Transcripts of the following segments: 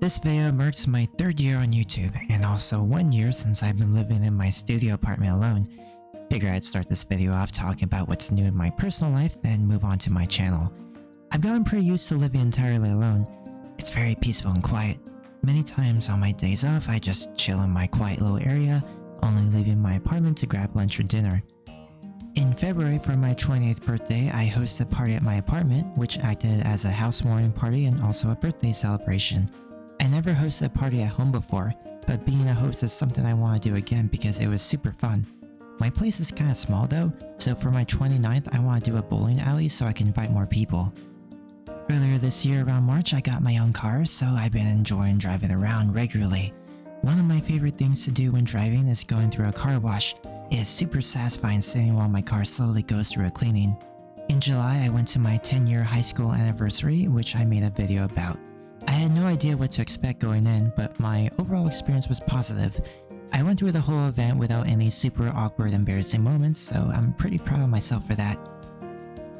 This video marks my third year on YouTube and also 1 year since I've been living in my studio apartment alone. Figured I'd start this video off talking about what's new in my personal life, then move on to my channel. I've gotten pretty used to living entirely alone. It's very peaceful and quiet. Many times on my days off, I just chill in my quiet little area, only leaving my apartment to grab lunch or dinner. In February for my 28th birthday, I hosted a party at my apartment, which acted as a housewarming party and also a birthday celebration. I never hosted a party at home before, but being a host is something I want to do again because it was super fun. My place is kinda small though, so for my 29th I want to do a bowling alley so I can invite more people. Earlier this year around March I got my own car, so I've been enjoying driving around regularly. One of my favorite things to do when driving is going through a car wash. It is super satisfying sitting while my car slowly goes through a cleaning. In July I went to my 10-year high school anniversary, which I made a video about. I had no idea what to expect going in, but my overall experience was positive. I went through the whole event without any super awkward, embarrassing moments, so I'm pretty proud of myself for that.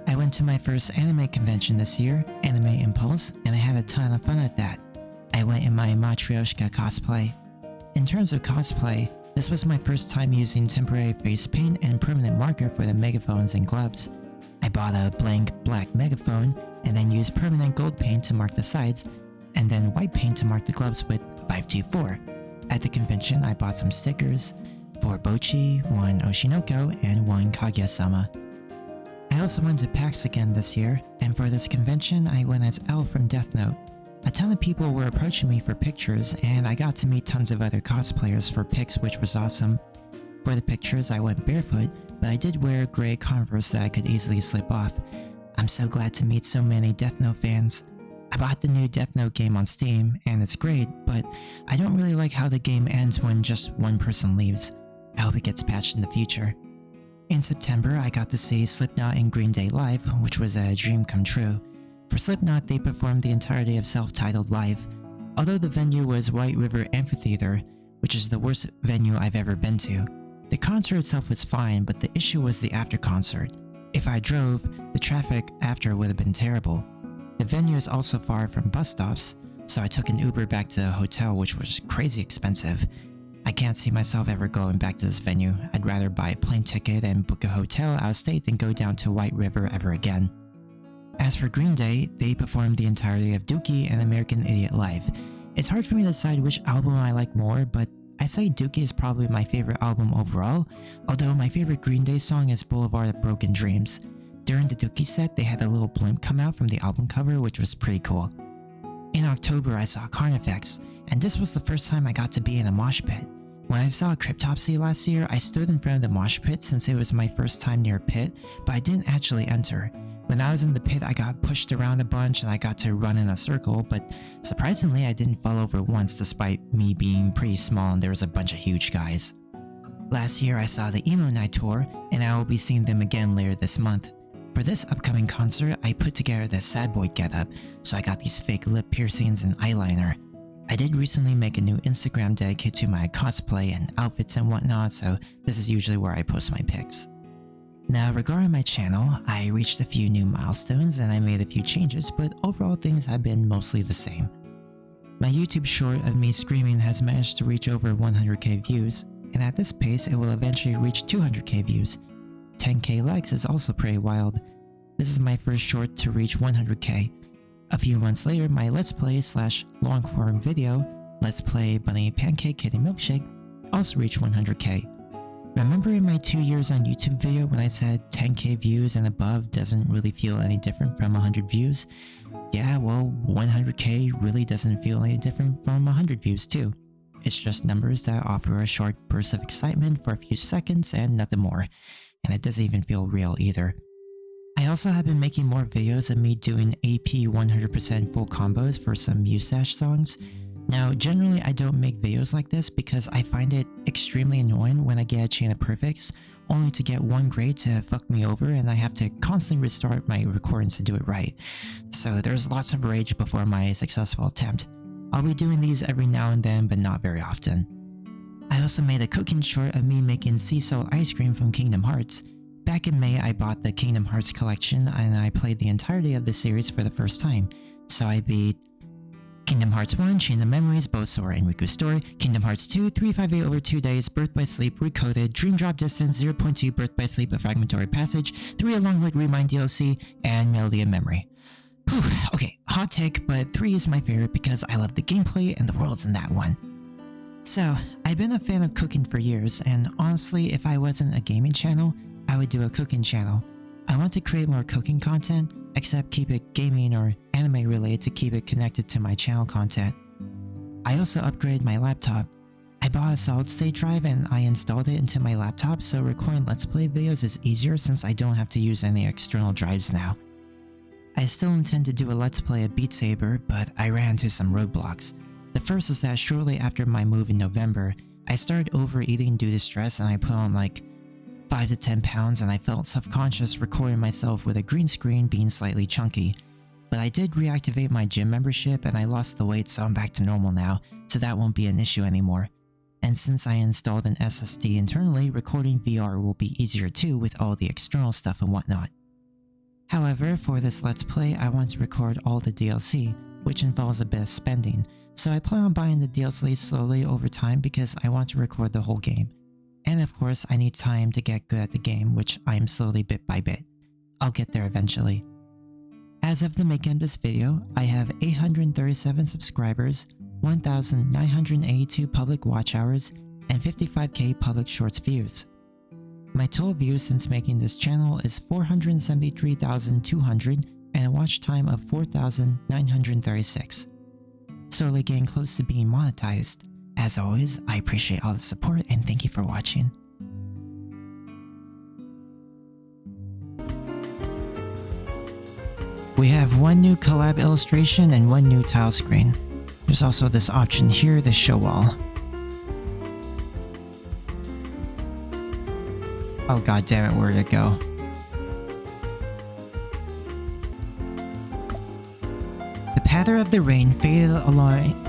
I went to my first anime convention this year, Anime Impulse, and I had a ton of fun at that. I went in my Matryoshka cosplay. In terms of cosplay, this was my first time using temporary face paint and permanent marker for the megaphones and gloves. I bought a blank black megaphone and then used permanent gold paint to mark the sides, and then white paint to mark the gloves with 524. At the convention, I bought some stickers, 4 Bochi, 1 Oshinoko, and 1 Kaguya-sama. I also went to PAX again this year, and for this convention, I went as L from Death Note. A ton of people were approaching me for pictures, and I got to meet tons of other cosplayers for pics, which was awesome. For the pictures, I went barefoot, but I did wear gray Converse that I could easily slip off. I'm so glad to meet so many Death Note fans. I bought the new Death Note game on Steam, and it's great, but I don't really like how the game ends when just one person leaves. I hope it gets patched in the future. In September, I got to see Slipknot and Green Day live, which was a dream come true. For Slipknot, they performed the entirety of self-titled live. Although the venue was White River Amphitheater, which is the worst venue I've ever been to. The concert itself was fine, but the issue was the after-concert. If I drove, the traffic after would have been terrible. The venue is also far from bus stops, so I took an Uber back to the hotel, which was crazy expensive. I can't see myself ever going back to this venue. I'd rather buy a plane ticket and book a hotel out of state than go down to White River ever again. As for Green Day, they performed the entirety of Dookie and American Idiot live. It's hard for me to decide which album I like more, but I say Dookie is probably my favorite album overall, although my favorite Green Day song is Boulevard of Broken Dreams. During the Dookie set, they had a little blimp come out from the album cover, which was pretty cool. In October, I saw Carnifex, and this was the first time I got to be in a mosh pit. When I saw Cryptopsy last year, I stood in front of the mosh pit since it was my first time near a pit, but I didn't actually enter. When I was in the pit, I got pushed around a bunch and I got to run in a circle, but surprisingly I didn't fall over once despite me being pretty small and there was a bunch of huge guys. Last year I saw the Emo Night tour, and I will be seeing them again later this month. For this upcoming concert, I put together the sad boy getup, so I got these fake lip piercings and eyeliner. I did recently make a new Instagram dedicated to my cosplay and outfits and whatnot, so this is usually where I post my pics. Now regarding my channel, I reached a few new milestones and I made a few changes, but overall things have been mostly the same. My YouTube short of me screaming has managed to reach over 100k views, and at this pace it will eventually reach 200k views. 10k likes is also pretty wild. This is my first short to reach 100k. A few months later, my Let's Play / long form video, Let's Play Bunny Pancake Kitty Milkshake, also reached 100k. Remember in my 2 years on YouTube video when I said 10k views and above doesn't really feel any different from 100 views? Yeah, well, 100k really doesn't feel any different from 100 views too. It's just numbers that offer a short burst of excitement for a few seconds and nothing more. And it doesn't even feel real either. I also have been making more videos of me doing AP 100% full combos for some Mustache songs. Now, generally I don't make videos like this because I find it extremely annoying when I get a chain of perfects, only to get one grade to fuck me over and I have to constantly restart my recordings to do it right. So there's lots of rage before my successful attempt. I'll be doing these every now and then, but not very often. I also made a cooking short of me making sea salt ice cream from Kingdom Hearts. Back in May, I bought the Kingdom Hearts collection and I played the entirety of the series for the first time. So I beat Kingdom Hearts 1, Chain of Memories, both Sora and Riku's story, Kingdom Hearts 2, 358 over 2 days, Birth by Sleep, Recoded, Dream Drop Distance, 0.2, Birth by Sleep, A Fragmentary Passage, 3 Along with Remind DLC, and Melody of Memory. Whew, okay, hot take, but 3 is my favorite because I love the gameplay and the worlds in that one. So, I've been a fan of cooking for years, and honestly, if I wasn't a gaming channel, I would do a cooking channel. I want to create more cooking content, except keep it gaming or anime related to keep it connected to my channel content. I also upgraded my laptop. I bought a solid state drive and I installed it into my laptop so recording Let's Play videos is easier since I don't have to use any external drives now. I still intend to do a Let's Play of Beat Saber, but I ran into some roadblocks. The first is that shortly after my move in November, I started overeating due to stress and I put on like 5 to 10 pounds and I felt self-conscious recording myself with a green screen being slightly chunky. But I did reactivate my gym membership and I lost the weight so I'm back to normal now, so that won't be an issue anymore. And since I installed an SSD internally, recording VR will be easier too with all the external stuff and whatnot. However, for this Let's Play I want to record all the DLC, which involves a bit of spending, so I plan on buying the DLC slowly over time because I want to record the whole game. And of course, I need time to get good at the game, which I am slowly bit by bit. I'll get there eventually. As of the making of this video, I have 837 subscribers, 1,982 public watch hours, and 55k public shorts views. My total views since making this channel is 473,200 and a watch time of 4,936. Slowly getting close to being monetized. As always, I appreciate all the support and thank you for watching. We have one new collab illustration and one new tile screen. There's also this option here, the show wall. Oh god damn it, where'd it go? The patter of the rain faded along